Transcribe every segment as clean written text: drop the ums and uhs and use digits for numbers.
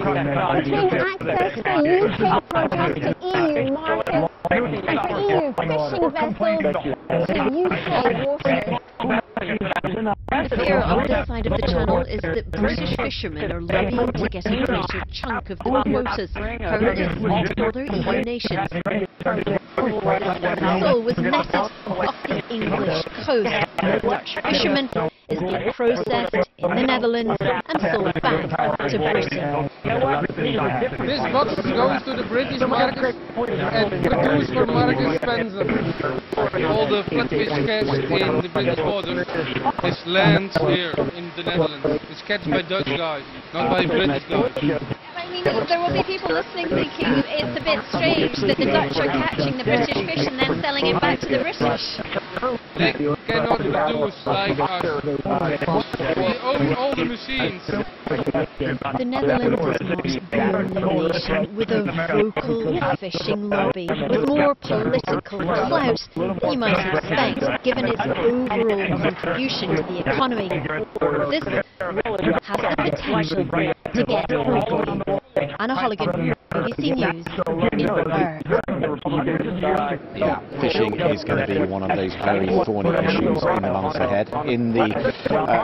access for UK produce to EU markets and for EU fishing vessels to UK waters. The fear on this side of the channel is that British fishermen are lobbying to get a greater chunk of the quotas currently assigned to other EU nations. The sole was netted off the English coast. Dutch fishermen is being processed in the Netherlands and sold back to Britain. This box goes to the British market and produced for Mark Spencer. All the flatfish catch in the British water is land here in the Netherlands. It's catched by Dutch guys, not by British guys. I mean, there will be people listening thinking it's a bit strange that the Dutch are catching the British fish and then selling it back to the British. They cannot produce like us. We own all the machines. The Netherlands is not the only nation with a vocal fishing lobby, with more political clout than you might expect, given its overall contribution to the economy. This has the potential to get ugly. Anna Holligan, BBC News, in Perth. Yeah, fishing is going to be one of those very thorny issues in the months ahead. In the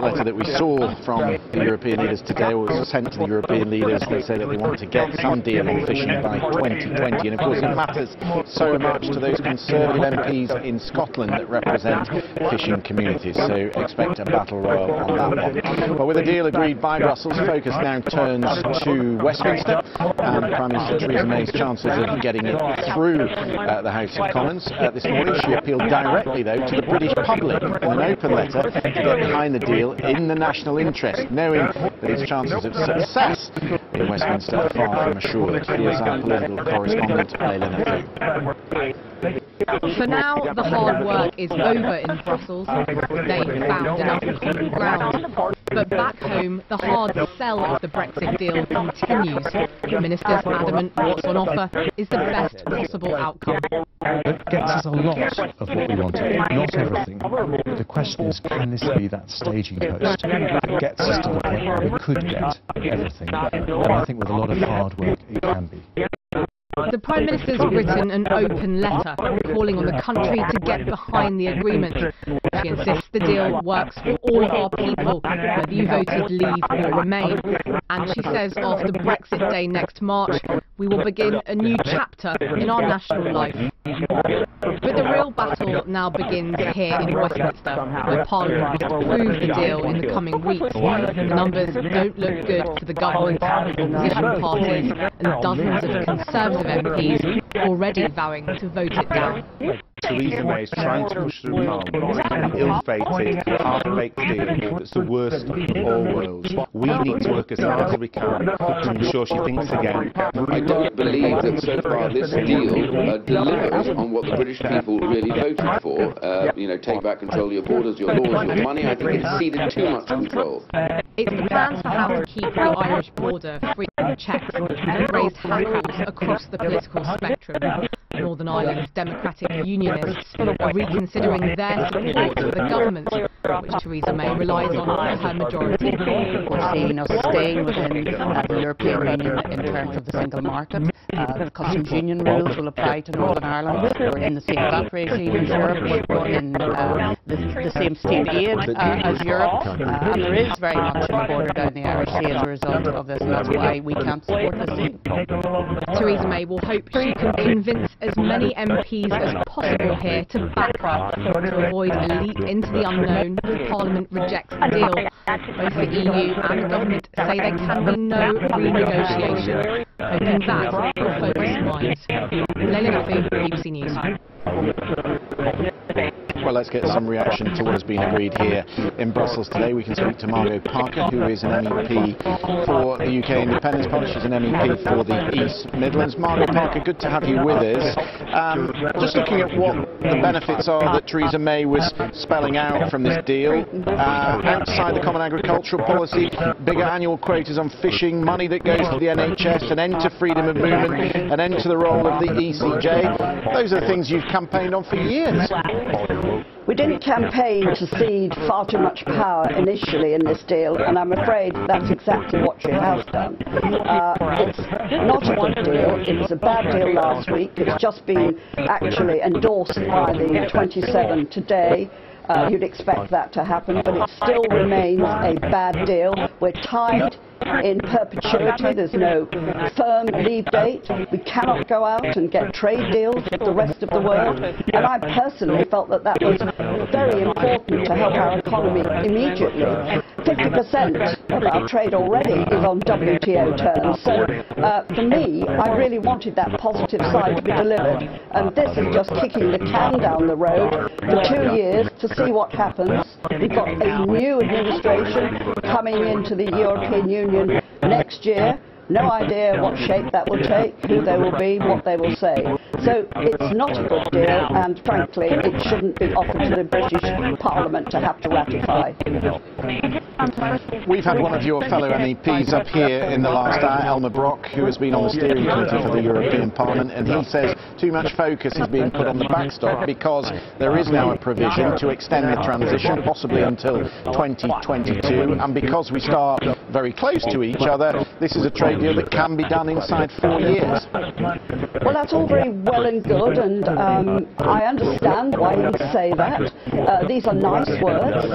letter that we saw from the European leaders today, or was sent to the European leaders, they say that they want to get some deal on fishing by 2020. And of course it matters so much to those Conservative MPs in Scotland that represent fishing communities. So expect a battle royal on that one. Well, with a deal agreed by Brussels, focus now turns to Westminster and Prime Minister Theresa May's chances of getting it through the House of Commons. This morning she appealed directly, though, to the British public in an open letter to get behind the deal in the national interest, knowing that its chances of success in Westminster are far from assured. Here's our political correspondent, Leila Nathoo. For now, the hard work is over in Brussels. They've found enough common ground. But back home, the hard sell of the Brexit deal continues. Ministers adamant what's on offer is the best possible outcome. It gets us a lot of what we wanted, not everything. But the question is, can this be that staging post that gets us to the point where we could get everything? And I think with a lot of hard work, it can be. The Prime Minister's written an open letter calling on the country to get behind the agreement. She insists the deal works for all of our people, whether you voted leave or remain. And she says after Brexit Day next March, we will begin a new chapter in our national life. But the real battle now begins here in Westminster, where Parliament must approve the deal in the coming weeks. The numbers don't look good for the government, opposition parties and dozens of Conservative MPs already vowing to vote it down. Theresa May is trying to push through Parliament an ill-fated, half-baked deal that's the worst of all worlds. We need to work as hard as we can to ensure she thinks again. I don't believe that so far this deal delivers on what the British people really voted for. You know, take back control of your borders, your laws, your money. I think it's ceded too much control. It's the plans for how to keep the Irish border free from checks that raised hackles across the political spectrum. Northern Ireland's Democratic Unionists are reconsidering their support for the government, which Theresa May relies on for her majority. We're seeing us staying within the European Union in terms of the single market. The customs union rules will apply to Northern Ireland. We're in the same VAT regime as Europe. We're in the same state aid as Europe. And there is very much in the border down the Irish Sea as a result of this, and that's why we can't support this deal. Theresa May will hope she can convince as many MPs as possible here to back her to avoid a leap into the unknown if Parliament rejects the deal. Both the EU and the government say there can be no renegotiation, hoping that will focus minds. Leila Nathoo, BBC News. Well, let's get some reaction to what has been agreed here in Brussels today. We can speak to Margot Parker, who is an MEP for the UK Independence Party. She's an MEP for the East Midlands. Margot Parker, good to have you with us. Just looking at what the benefits are that Theresa May was spelling out from this deal. Outside the Common Agricultural Policy, bigger annual quotas on fishing, money that goes to the NHS, an end to freedom of movement, an end to the role of the ECJ. Those are the things you've campaigned on for years. We didn't campaign to cede far too much power initially in this deal, and I'm afraid that's exactly what she has done. It's not a good deal. It was a bad deal last week. It's just been actually endorsed by the 27 today. You'd expect that to happen, but it still remains a bad deal. We're tied in perpetuity. There's no firm leave date. We cannot go out and get trade deals with the rest of the world. And I personally felt that that was very important to help our economy immediately. 50% of our trade already is on WTO terms. So for me, I really wanted that positive side to be delivered. And this is just kicking the can down the road for 2 years to see what happens. We've got a new administration coming into the European Union next year. No idea what shape that will take, who they will be, what they will say. So it's not a good deal, and frankly, it shouldn't be offered to the British Parliament to have to ratify. We've had one of your fellow MEPs up here in the last hour, Elmer Brock, who has been on the steering committee for the European Parliament, and he says too much focus is being put on the backstop because there is now a provision to extend the transition, possibly until 2022, and because we start very close to each other, this is a trade deal that can be done inside 4 years. Well, that's all very well and good, and I understand why you would say that. These are nice words,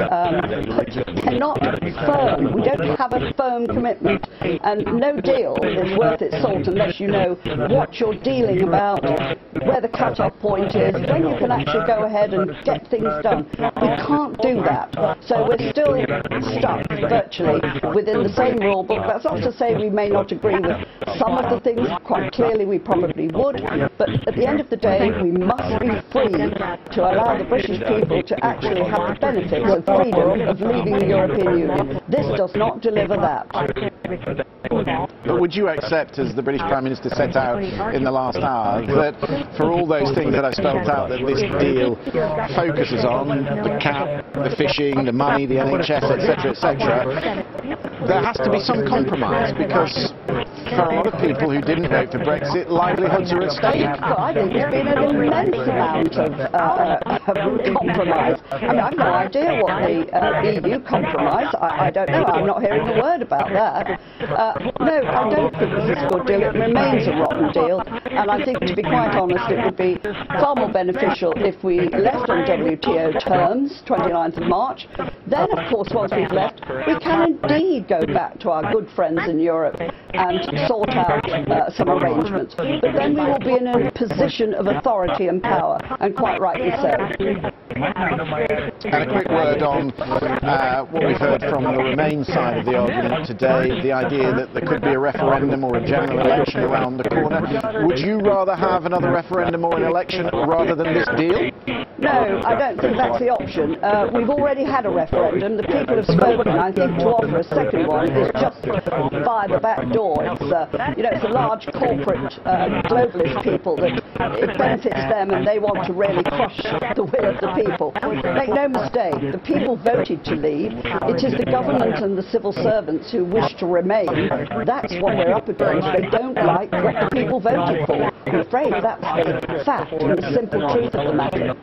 but they're not firm. We don't have a firm commitment, and no deal is worth its salt unless you know what you're dealing about, where the cut-off point is, when you can actually go ahead and get things done. We can't do that. So we're still stuck virtually within the same rule book. That's not to say we may not agree with some of the things. Quite clearly we probably would, but at the end of the day we must be free to allow the British people to actually have the benefits of freedom of leaving the European Union. This does not deliver that. But would you accept, as the British Prime Minister set out in the last hour, that for all those things that I spelt out that this deal focuses on, the cap, the fishing, the money, the NHS, etc., etc., there has to be some compromise, because for a lot of people who didn't vote for Brexit, livelihoods are at stake. Well, I think there's been an immense amount of compromise. I mean, I've no idea what the EU compromise. I don't know. I'm not hearing a word about that. No, I don't think this is a good deal. It remains a rotten deal, and I think, to be quite honest, it would be far more beneficial if we left on WTO terms, 29th of March. Then, of course, once we've left, we can indeed go back to our good friends in Europe and sort out some arrangements. But then we will be in a position of authority and power, and quite rightly so. And a quick word on what we've heard from the Remain side of the argument today, the idea that there could be a referendum or a general election around the corner. Would you rather have another referendum or an election rather than this deal? No, I don't think that's the option. We've already had a referendum. The people have spoken. I think to offer a second one is just via the back door. It's, you know, it's a large corporate globalist people that it benefits them, and they want to really crush the will of the people. Make no mistake, the people voted to leave. It is the government and the civil servants who wish to remain. That's what we're up against. They don't like what the people voted for. I'm afraid that's the fact and the simple truth of the matter.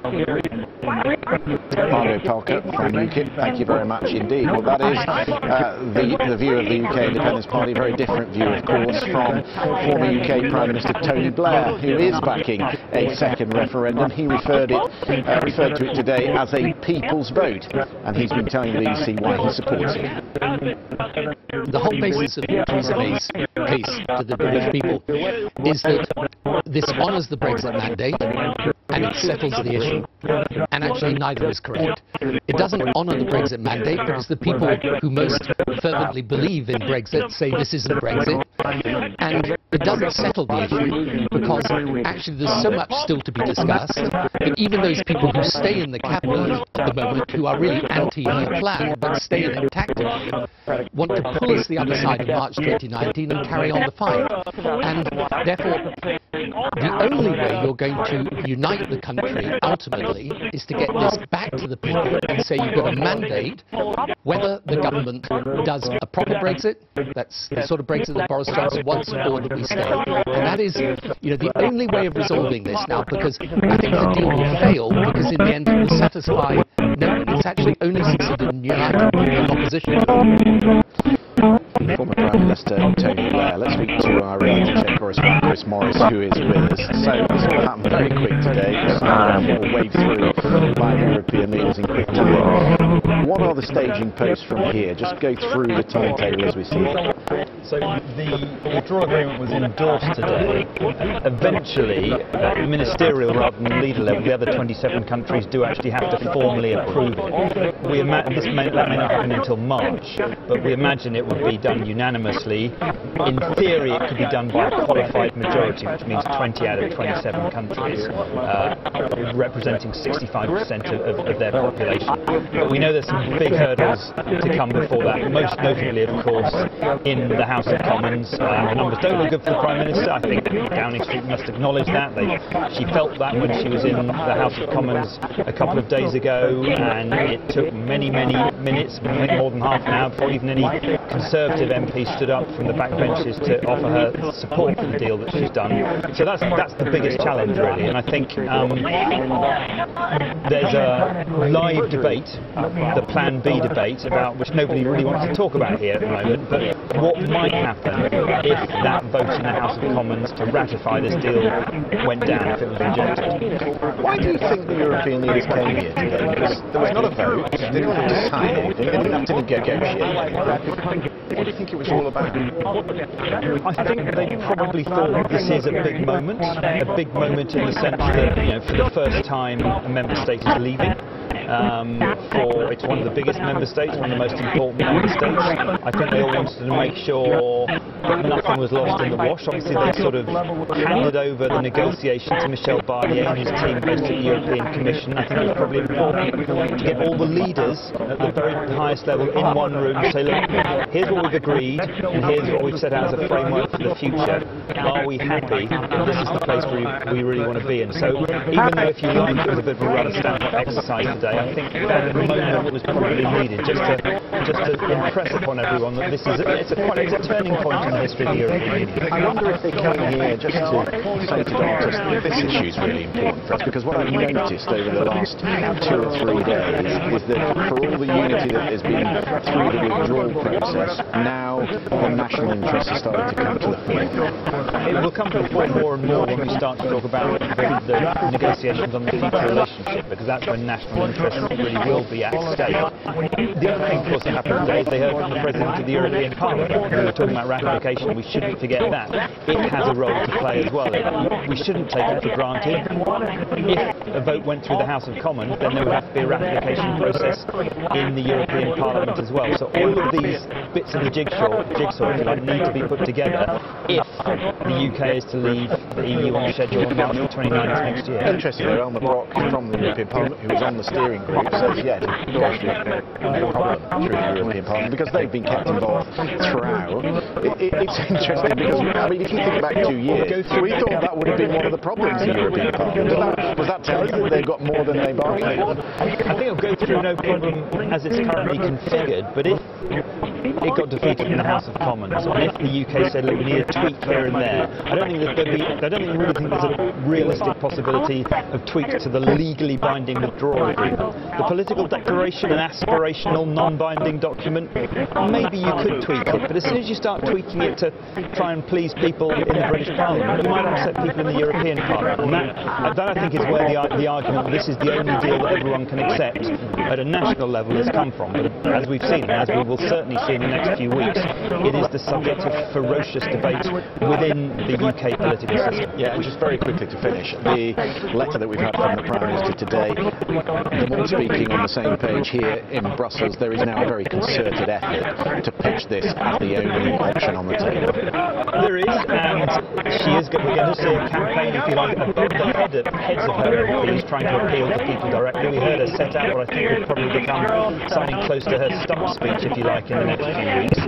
Margot Pelker from UKIP, thank you very much indeed. Well, that is the view of the UK Independence Party, a very different view, of course, from former UK Prime Minister Tony Blair, who is backing a second referendum. He referred to it today as a people's vote, and he's been telling the BBC why he supports it. The whole basis of Theresa May's case to the British people is that this honours the Brexit mandate and it settles the issue. And actually neither is correct. It doesn't honour the Brexit mandate because the people who most fervently believe in Brexit say this isn't Brexit, and it doesn't settle the issue because actually there's so much still to be discussed that even those people who stay in the cabinet at the moment, who are really anti her plan but stay in it tactically, want to pull us the other side of March 2019 and carry on the fight. And therefore the only way you're going to unite the country ultimately is to get this back to the people and say you've got a mandate whether the government does a proper Brexit, that's the sort of Brexit that Boris Johnson wants, or that we stay. And that is, you know, the only way of resolving this now, because I think the deal will fail because in the end it will satisfy no one. It's actually only succeeded in uniting people in opposition to it. former Prime Minister Tony Blair. Let's speak to our reality check correspondent Chris Morris, who is with us. So this all happened very quick today. We'll wade through by the European leaders in quick time. What are the staging posts from here? Just go through the timetable as we see it. So the withdrawal agreement was endorsed today. Eventually, ministerial rather than leader level, the other 27 countries do actually have to formally approve it. That may not happen until March, but we imagine it would be done unanimously. In theory, it could be done by a qualified majority, which means 20 out of 27 countries, representing 65% of their population. But we know there's some big hurdles to come before that, most notably, of course, in the House of Commons. The numbers don't look good for the Prime Minister. I think Downing Street must acknowledge that. She felt that when she was in the House of Commons a couple of days ago, and it took many minutes, I think more than half an hour, before even any Conservative MP stood up from the backbenches to offer her support for the deal that she's done. So that's the biggest challenge, really. And I think there's a live debate, the Plan B debate, about which nobody really wants to talk about here at the moment, but what might happen if that vote in the House of Commons to ratify this deal went down, if it was rejected. Why do you think the European leaders came here today? Because there was not a vote, they didn't have to sign anything, they didn't have to negotiate anything. What do you think it was all about? I think they probably thought this is a big moment in the sense that, you know, for the first time a member state is leaving. It's one of the biggest member states, one of the most important member states. I think they all wanted to make sure that nothing was lost in the wash. Obviously, they sort of handed over the negotiation to Michel Barnier and his team based at the European Commission. I think it was probably important to get all the leaders at the very highest level in one room and say, look, here's what we've agreed, and here's what we've set out as a framework for the future. Are we happy that this is the place we really want to be in? So even though, if you like, it was a bit of a rubber stamp exercise today, I think that moment was probably needed just to impress upon everyone that this is it's a turning point in the history of the European Union. I wonder if they came here just to say to doctors that this issue is really important for us, because what I've noticed over the last 2 or 3 days is that for all the unity that has been through the withdrawal process, now the national interests are starting to come to the fore. It will come to the fore more and more when we start to talk about the negotiations on the future relationship, because that's when national interests really will be at stake. The other thing, of course, that happened today is they heard from the President of the European Parliament. We were talking about ratification. We shouldn't forget that. It has a role to play as well. We shouldn't take it for granted. If a vote went through the House of Commons, then there would have to be a ratification process in the European Parliament as well. So all of these bits of the jigsaw, if you like, need to be put together if the UK is to leave the EU on schedule on March the 29th next year. Interestingly, Elmar Brok from the European Parliament, who was on the steering group, says, yeah, no problem through the European Parliament, because they've been kept involved throughout. It's interesting because, I mean, if you think back 2 years, we thought that would have been one of the problems in the European Parliament. Does that tell us that they've got more than they bargained for? I think it'll go through no problem as it's currently configured, but if it got defeated in the House of Commons, and if the UK said, look, we need a tweak here and there, I don't really think there's a realistic possibility of tweaks to the legally binding withdrawal agreement. The political declaration, an aspirational, non-binding document, maybe you could tweak it, but as soon as you start tweaking it to try and please people in the British Parliament, you might upset people in the European Parliament, and that I think is where the argument that this is the only deal that everyone can accept at a national level has come from. But as we've seen, and as we will certainly see in the next few weeks, it is the subject of ferocious debate within the UK political system. Yeah, and just very quickly to finish, the letter that we've had from the Prime Minister today, them all speaking on the same page here in Brussels, there is now a very concerted effort to pitch this as the only option on the table. There is, and we're going to see a campaign, if you like, above the heads of her MPs, trying to appeal to people directly. We heard her set out what I think will probably become something close to her stump speech, if you like, in the next few weeks.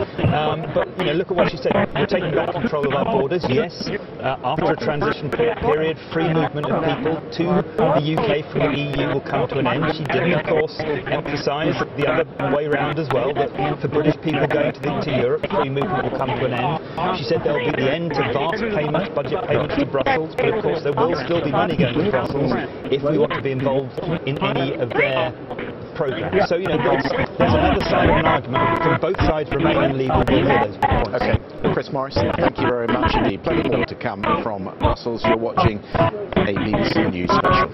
But, you know, look at what she said. We're taking back control of our borders, yes. After a transition period, free movement of people to the UK from the EU will come to an end. She did, of course, emphasise the other way round as well, that for British people going to Europe, free movement will come to an end. She said there will be the end to vast payments, budget payments to Brussels, but of course there will still be money going to Brussels if we want to be involved in any of their programme. So, you know, there's another side of an argument. Can both sides remain in legal? We'll hear those points. Okay, Chris Morris, thank you very much indeed. Plenty more to come from Brussels. You're watching a BBC News special.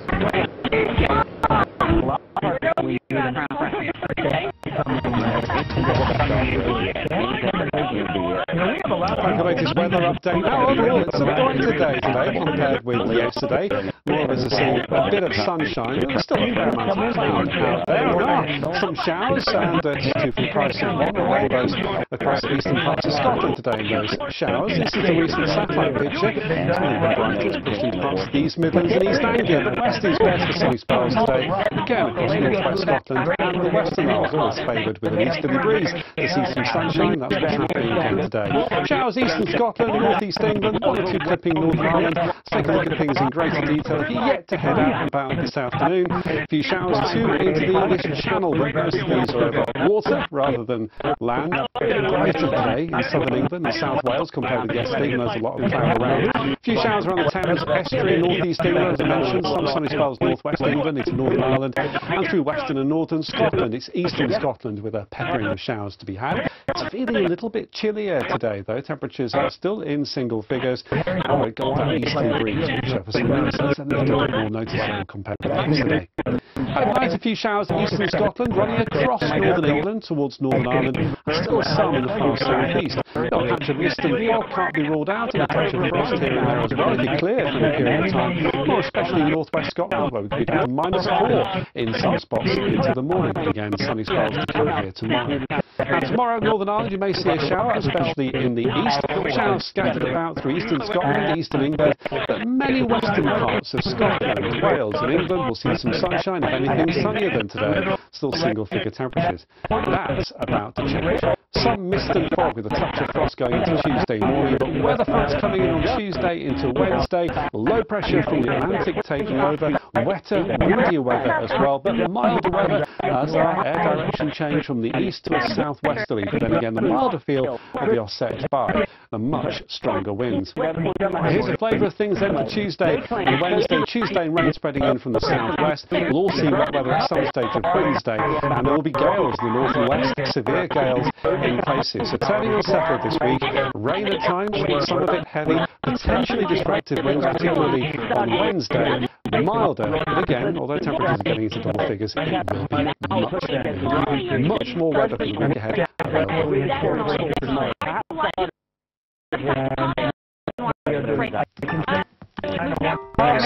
The latest weather update. Now, overall, it's a brighter day today compared with yesterday. More of us are seeing a bit of sunshine. There's still a fair amount of cloud out there. There are some showers, and it's 2 for the price of 1. The rainbows across the eastern parts of Scotland today in those showers. This is a recent satellite picture. It's a little bit brighter. It's pushing past the East Midlands and East Anglia. The West is best for sunny spells today. Again, across north-west Scotland and the Western Isles, always favoured with an easterly breeze. To see some sunshine, that's what's happening again today. Showers eastern Scotland, north-east England, 1 or 2 clipping Northern Ireland. Let's take a look at things in greater detail. If you're yet to head out and about this afternoon, a few showers too into the English Channel, but most of these are over water rather than land. Brighter today in southern England and South Wales compared with yesterday, and there's a lot of cloud around. A few showers around the Thames estuary, north-east England, as I mentioned, some sunny spells north-west England into Northern Ireland, and through western and northern Scotland. It's eastern Scotland with a peppering of showers to be had. It's feeling a little bit chillier today, though. Temperatures are still in single figures, and we've got that easterly breeze, which for some reasons is a little bit more noticeable compared with yesterday. Overnight, a few showers in eastern Scotland, running across northern England towards Northern Ireland, and still some in the far south-east. A patch of mist and fog can't be ruled out, and a touch of frost here and there as well. It'll be clear for a period of time, more especially in north-west Scotland, where we could be down to -4 in some spots into the morning. Again, sunny spells to come here tomorrow. Now, tomorrow, Northern Ireland, you may see a shower, especially in the east. Showers scattered about through eastern Scotland, eastern England, but many western parts of Scotland, Wales and England will see some sunshine, if anything sunnier than today. Still single-figure temperatures. That's about to change. Some mist and fog with a touch of frost going into Tuesday morning, but weather fronts coming in on Tuesday into Wednesday. Low pressure from the Atlantic taking over, wetter, windier weather as well, but milder weather as our air direction change from the east to a southwesterly. But then again, the milder feel will be offset by the much stronger winds. Here's a flavour of things then for Tuesday and Wednesday. Tuesday, rain spreading in from the southwest. We'll all see wet weather at some stage of Wednesday, and there will be gales in the north and west, severe gales in places. So turning unsettled this week, rain at times, some of it heavy, potentially disruptive winds, particularly on Wednesday. Milder, but again, although temperatures are getting into double figures, it will be much more weather for the week ahead.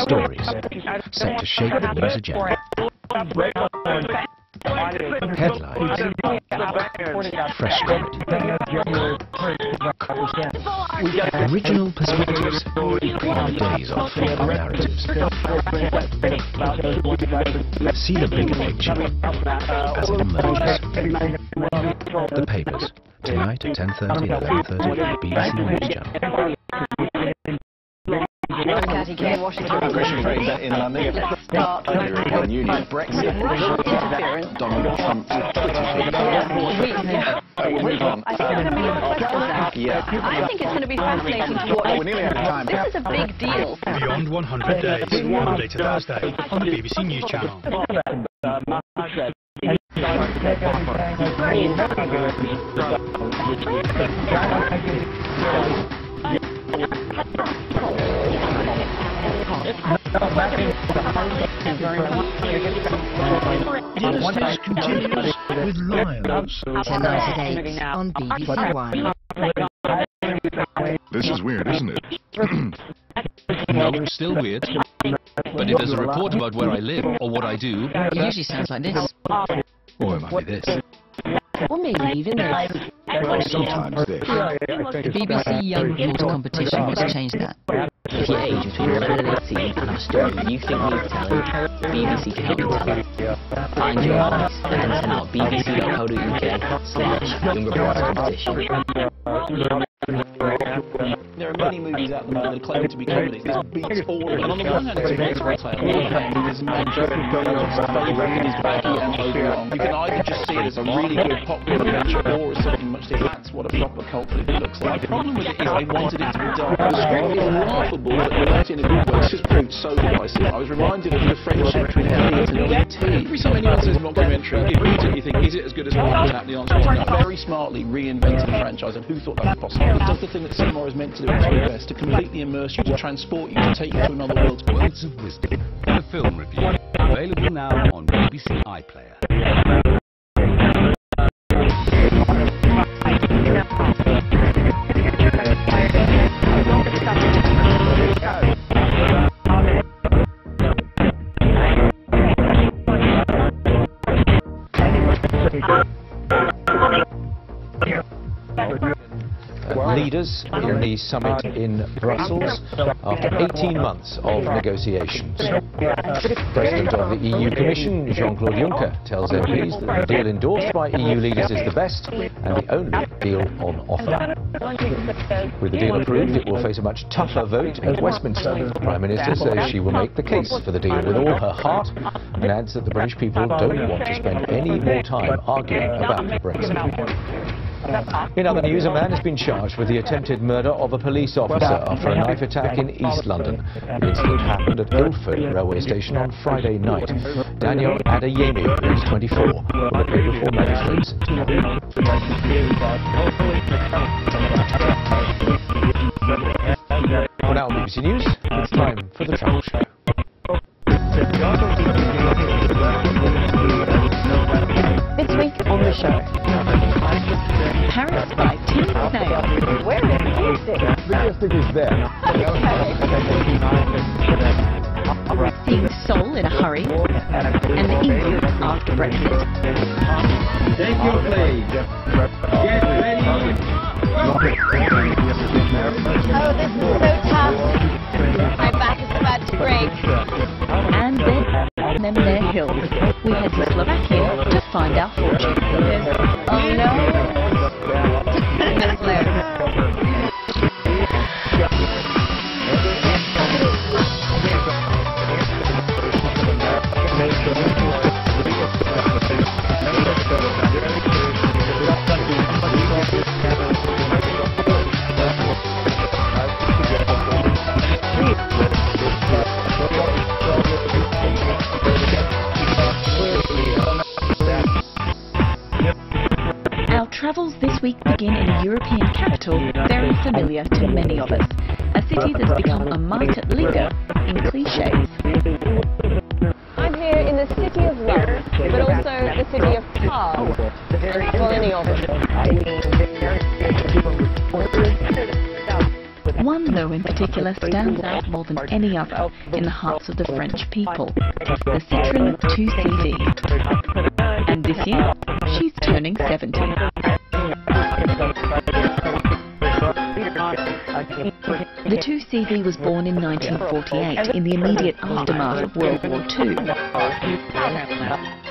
Stories set to shape the news agenda. Headlines, fresh comedy, original perspectives on the days of fake narratives. See the bigger picture as it emerges. The papers, tonight at 10:30 and 11:30 on the BBC News Channel. Christian Fraser in London. The European Union. Brexit. Donald Trump's Twitter feed. We'll move on. I think it's going to be impressive. Yeah. I think it's going to be fascinating to watch. We're nearly out of time. This is a big deal. Beyond 100 Days, Monday to Thursday on the BBC News Channel. Endorsed continues with Lions. Tonight at 8 on BBC One. This is weird, isn't it? No, it's still weird. But if there's a report about where I live or what I do... It usually sounds like this. Or it might be this. Or maybe even this. Sometimes this. The BBC Young Reporter competition has changed that. If you age between 11 and 18 and have a story you think needs telling, the BBC can help you tell it. Find your voice and then send out bbc.co.uk/Young Reporter competition. There are many movies out there that are claiming to be comedies. This beats all. And on the one hand, it's a great tale. On the other hand, it is Manchester Bell's favourite is baggy and overwhelmed. You can either just see it as a really good popular adventure or a sort of in much if that's what a proper cult flip looks like. The problem with it is they wanted it to be done. The script is laughable, but without in a good way. It's just proved so divisive. I was reminded of the friendship between Elliot and E.T. Every time anyone says mockumentary, immediately you think, is it as good as One Tap? The answer is no. Very smartly reinvented the franchise, and who thought that was possible? It does the thing that cinema is meant to do at its very best, to completely immerse you, to transport you, to take you to another world. Words of Wisdom, the film review, available now on BBC iPlayer. Leaders in the summit in Brussels after 18 months of negotiations. President of the EU Commission, Jean-Claude Juncker, tells MPs that the deal endorsed by EU leaders is the best and the only deal on offer. With the deal approved, it will face a much tougher vote at Westminster. The Prime Minister says she will make the case for the deal with all her heart and adds that the British people don't want to spend any more time arguing about Brexit. In other news, a man has been charged with the attempted murder of a police officer after a knife attack in East London. The incident happened at Ilford railway station on Friday night. Daniel Adeyemi, aged 24, will appear before magistrates tomorrow. For now on BBC News, it's time for the Travel Show. This week on the show, Paris by Team Snail. Where is the music? The music is there. Seeing Seoul in a hurry, and England after Brexit. Take your place. Get ready. Oh, this is so tough. My back is about to break. And then their hills. We head to Slovakia to find our fortune. Oh no! Our travels this week begin in a European capital very familiar to many of us, a city that's become a market leader in cliches. I'm here in the city of love, but also the city of cars, and millennials. One, though, in particular stands out more than any other in the hearts of the French people, the Citroën 2CV. And this year, she's turning 70. The 2CV was born in 1948 in the immediate aftermath of World War II.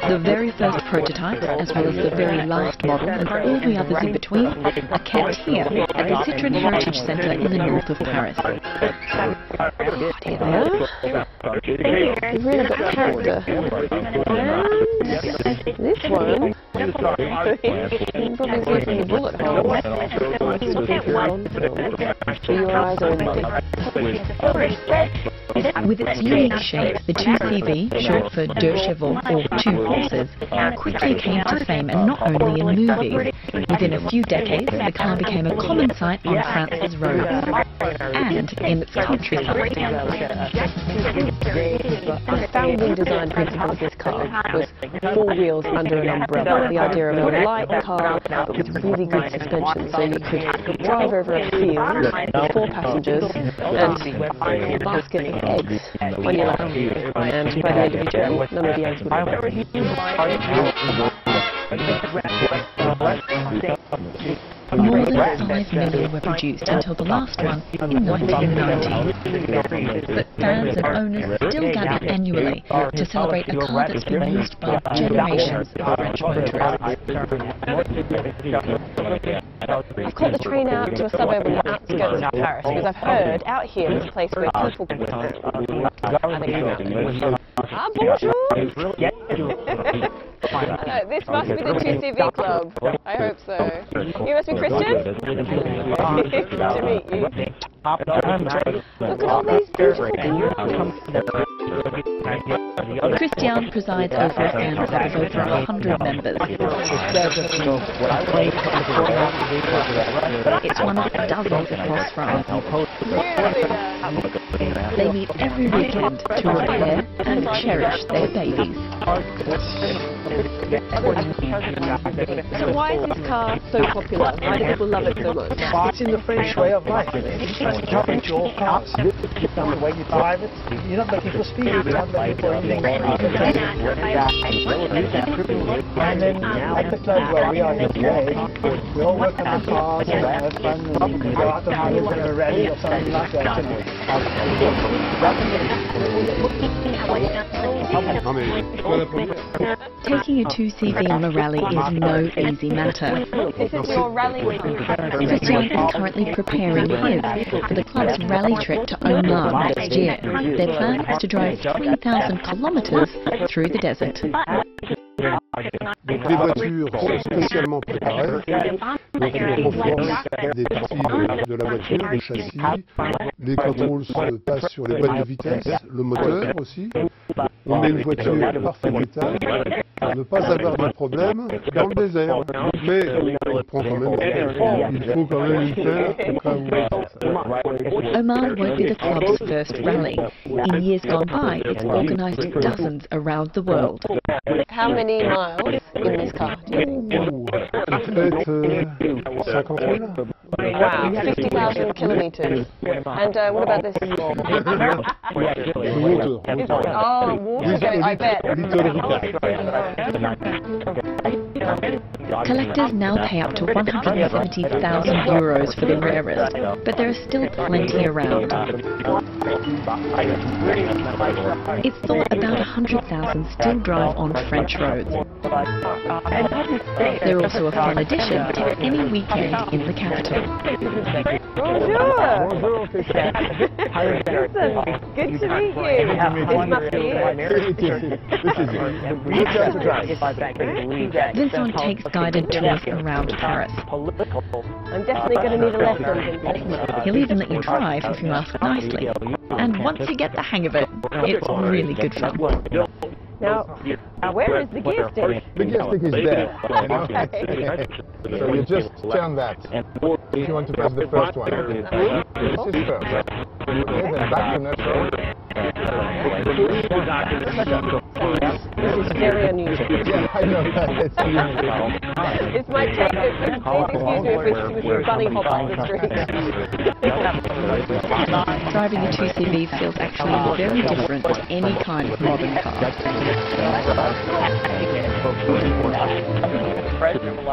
The very first prototype, as well as the very last model and all the others in between, are kept here at the Citroën Heritage Centre in the north of Paris. Here they are. You've really got character. And this one, you can probably see from the bullet holes. So your eyes are empty. With its unique shape, the 2CV, short for deux chevaux or two horses, quickly came to fame, and not only in movies. Within a few decades, the car became a common sight on France's roads and in its countryside. The founding design principle of this car was four wheels under an umbrella. The idea of a light car but with really good suspension, so you could drive over a field, 4 passengers, and a basket of eggs on your lap. And by the end of your journey, none of the eggs would More than 5 million were produced until the last one in 1990. But fans and owners still gather annually to celebrate a car that's been used by generations of French motorists. I've caught the train out to a suburb on the outskirts of Paris because I've heard out here is a place where people can I think I found it. Ah, bonjour! This must be the 2CV club. I hope so. You must be Christian? Good to meet you. Look at all these beautiful cars. Christian presides over a fan club of over 100 members. It's one of dozens across France. They meet every weekend to repair and cherish their babies. So why is this car so popular? Why do people love it so much? It's in the French way of life. It's your cars. The way you drive it, you're not looking for speed, you're not looking for anything. And then at the club where we are here today, we all work on the cars and have fun and go out and have a rally or something like that. Taking a 2CV on a rally is no easy matter. This is your rally car. Christian is currently preparing his for the club's rally trip to Oman next year. Their plan is to drive 3,000 kilometers through the desert. Donc les voitures sont spécialement préparées, donc on renforce des parties de la voiture, le châssis, les contrôles se passent sur les boîtes de vitesse, le moteur aussi. On met une voiture en parfait état pour ne pas avoir de problème dans le désert. Mais il prend quand même, il faut quand même une paire au cas où. Oman won't be the club's first rally. In years gone by, it's organised dozens around the world. How many miles in this car? Peut-être 50 000. Wow, 50,000 kilometers. And what about this? Oh, water, I bet. Collectors now pay up to €170,000 for the rarest, but there are still plenty around. It's thought about 100,000 still drive on French roads. They're also a fun addition to any weekend in the capital. Bonjour! Listen, good to meet you. This must be it. Vincent takes guided tours around Paris. I'm definitely going to need a lesson, Vincent. He'll even let you drive if you ask nicely. And once you get the hang of it, it's really good fun. Now, where is the gear stick? The gear stick is there. You know? So you just turn that. If you want to press the first one. This is first. Okay, then back to neutral. This is very unusual. Yeah, I know. It's unusual. It's my take. Please excuse me if we bunny hop up the street. Driving a 2CV feels actually very different to any kind of modern car.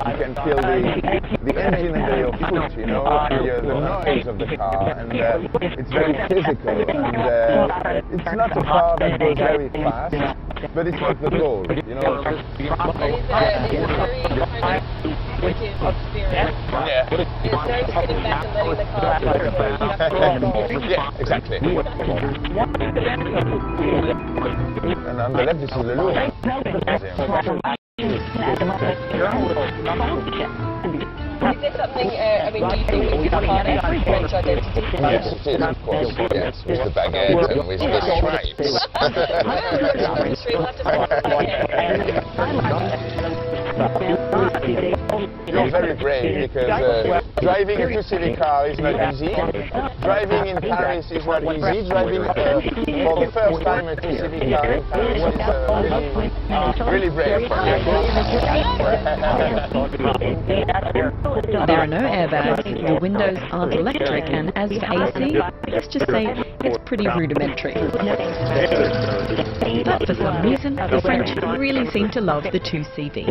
You can feel the engine under your foot, you know, the noise of the car, and it's very physical, and it's not a car that goes very fast, but it's not the goal, you know. It's a very experience. Yeah. It's no sitting back and letting the car go. Yeah, exactly. And on the left, this is the Louvre Museum. Is there something, I mean, do you think it's part of French identity? Yes, it is, of course, yes, with the baguette and with the stripes. You're very brave because driving a 2CV car is not easy. Driving in Paris is not easy. Driving for the first time a 2CV car in Paris is really brave for me. There are no airbags, the windows aren't electric, and as for AC, let's just say it's pretty rudimentary. But for some reason, the French really seem to love the 2CV.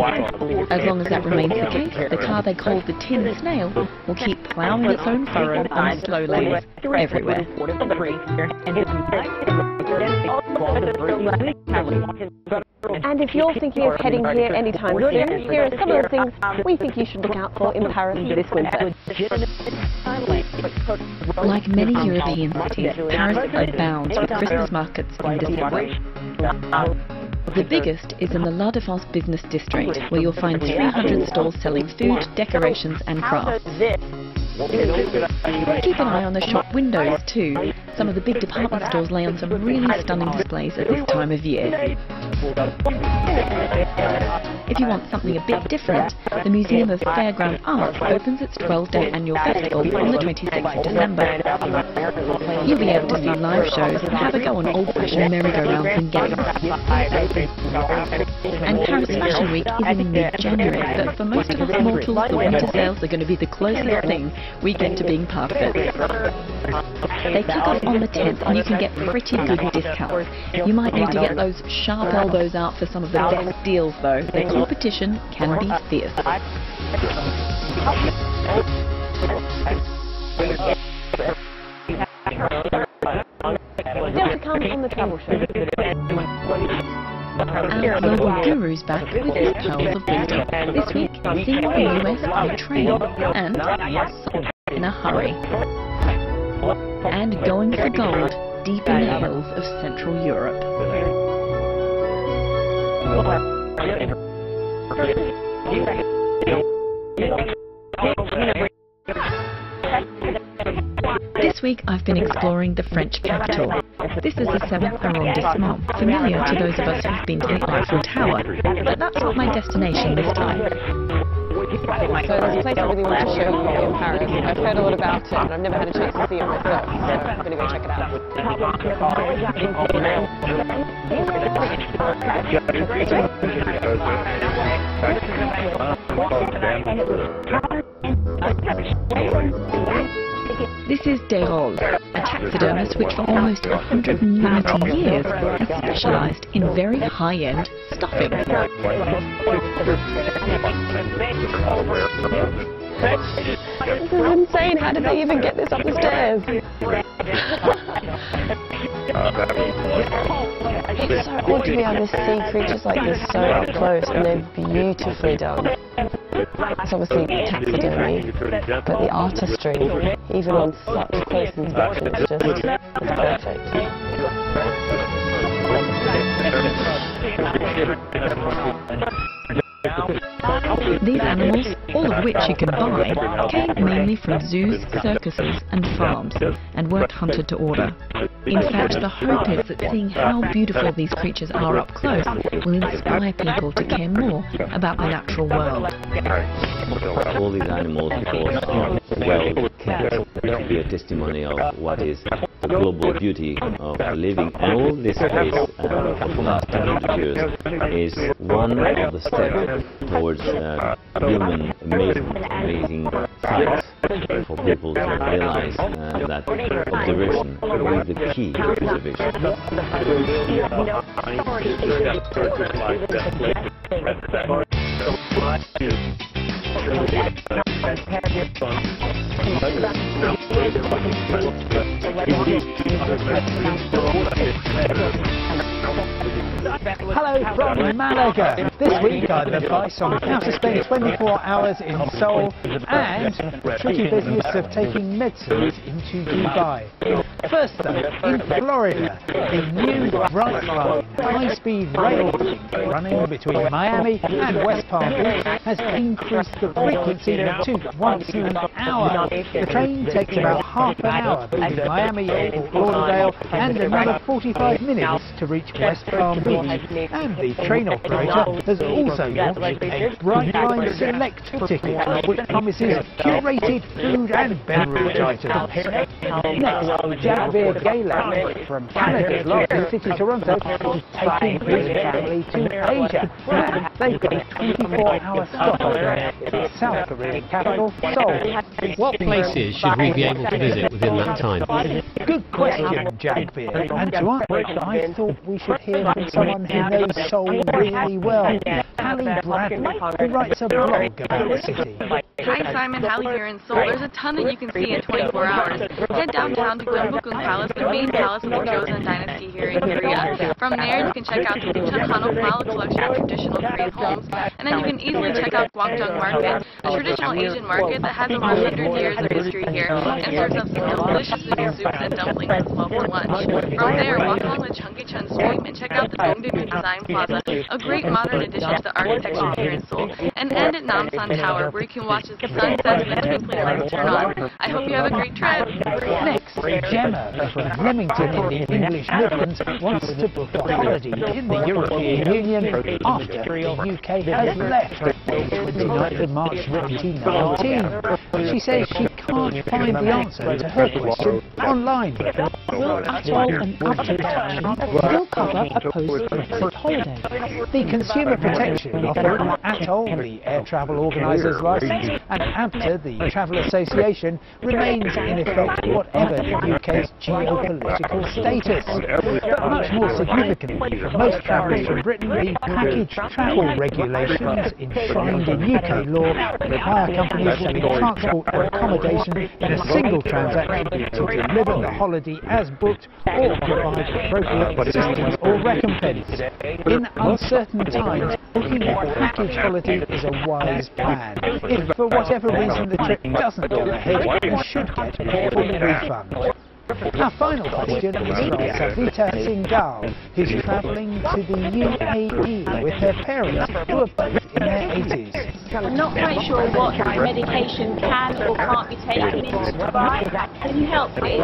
As long as that remains the case, the car they call the Tin Snail will keep ploughing its own furrow on the slow lanes everywhere. And if you're thinking of heading here anytime soon, here are some of the things we think you should look out for in Paris this winter. Like many European cities, Paris abounds with Christmas markets in December. The biggest is in the La Défense business district, where you'll find 300 stalls selling food, decorations and crafts. Keep an eye on the shop windows too. Some of the big department stores lay on some really stunning displays at this time of year. If you want something a bit different, the Museum of Fairground Arts opens its 12-day annual festival on the 26th of December. You'll be able to see live shows and have a go on old-fashioned merry-go-rounds and games. And Paris Fashion Week is in mid-January, but for most of us mortals, the winter sales are going to be the closest thing we get to being part of it. They kick off on the 10th and you can get pretty good discounts. You might need to get those sharp elbows out for some of the best deals though. The competition can be fierce. Still to come on the travel show. Our global guru's back with his pearls of wisdom. This week, seeing the US by train and in a hurry. And going for gold deep in the hills of Central Europe. This week I've been exploring the French capital. This is the 7th arrondissement, familiar to those of us who've been to the Eiffel Tower, but that's not my destination this time. So there's a place I really want to show you in Paris. I've heard a lot about it, but I've never had a chance to see it myself, so I'm going to go check it out. This is Desrolles, a taxidermist which for almost 190 years has specialised in very high-end stuffing. This is insane. How did they even get this up the stairs? It's so odd to be able to see creatures like this so up close, and they're beautifully done. It's obviously taxidermy, but the artistry, even on such close inspection, it's perfect. These animals, all of which you can buy, came mainly from zoos, circuses and farms, and weren't hunted to order. In fact, the hope is that seeing how beautiful these creatures are up close will inspire people to care more about the natural world. All these animals, of course, are well kept to be a testimony of what is the global beauty of living. And all this space for the last 200 years is one of the steps towards human amazing sights for people to realize that observation is the key to observation. Hello from Malaga. This week I've advice on how to spend 24 hours in Seoul and the tricky business of taking medicines into Dubai. First though, in Florida, the new Bright Line high-speed rail running between Miami and West Palm Beach has increased the frequency to once an hour. The train takes about half an hour between Miami and Fort Lauderdale and another 45 minutes to reach West Palm Beach. And the train operator has also launched a Bright Line Select ticket, which promises curated food and beverage items. Next, Jack Beer Gayland from Canada's largest city, Toronto, is taking his family to Asia. And they've got a 24-hour stopover in South Korea's capital, Seoul. What places should we be able to visit within that time? Good question, Jack Beer. And to answer it, I thought we should hear from someone who knows Seoul really well. Hallie Bradley, who writes a blog about the city. Hi Simon, Hallie here in Seoul. There's a ton that you can see in 24 hours. Head downtown to Gyeongbokgung Palace, the main palace of the Joseon dynasty here in Korea. From From there, you can check out the Chunghano Flower Collection of traditional Korean homes, and then you can easily check out Gwangjang Market, a traditional Asian market that has over 100 years of history here and serves up some delicious noodle soups and dumplings as well for lunch. From there, walk along the Cheonggyecheon Street and check out the Dongdaemun Design Plaza, a great modern addition to the architecture here in Seoul, and end at Namsan Tower, where you can watch as the sun sets and the twinkling lights turn on. I hope you have a great trip. Next, Gemma from Leamington in the English Midlands wants to book a holiday in the European Union after the UK has left on the 29th of March 2019. She says she can't find the answer to her question online. Will Atoll and Upton still cover a post-Brexit holiday? The Consumer Protection Office, Atoll, the air travel organisers licence, and ABTA, the Travel Association, remains in effect whatever the UK's geopolitical status. But much more significantly for most travellers from Britain, the package travel regulations enshrined in UK law require companies to be transport and accommodation in a single transaction to deliver the holiday as booked or provide appropriate assistance or recompense. In uncertain times, booking a package holiday is a wise plan. If for whatever reason the trip doesn't go ahead, you should get a full refund. Our final question is from Savita Singhal, who's travelling to the UAE with her parents, who are both in their 80s. I'm not quite sure what medication can or can't be taken into Dubai. Can you help me?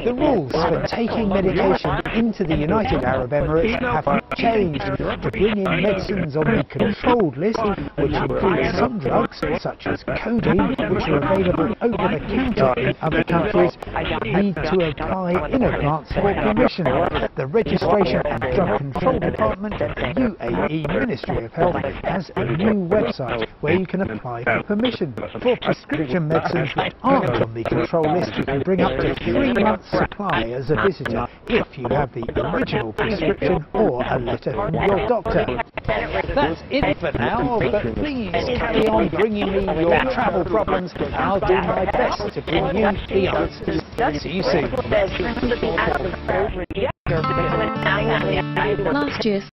The rules for taking medication into the United Arab Emirates have changed to bring in medicines on the controlled list, which includes some drugs, such as codeine, which are available over the counter in other countries. Need to apply in advance for permission. The Registration and Drug Control Department of the UAE Ministry of Health has a new website where you can apply for permission. For prescription medicines that aren't on the control list, you can bring up to 3 months' supply as a visitor if you have the original prescription or a letter from your doctor. That's it for now, but please carry on bringing me your travel problems and I'll do my best to bring you the answers. See you soon. Last year,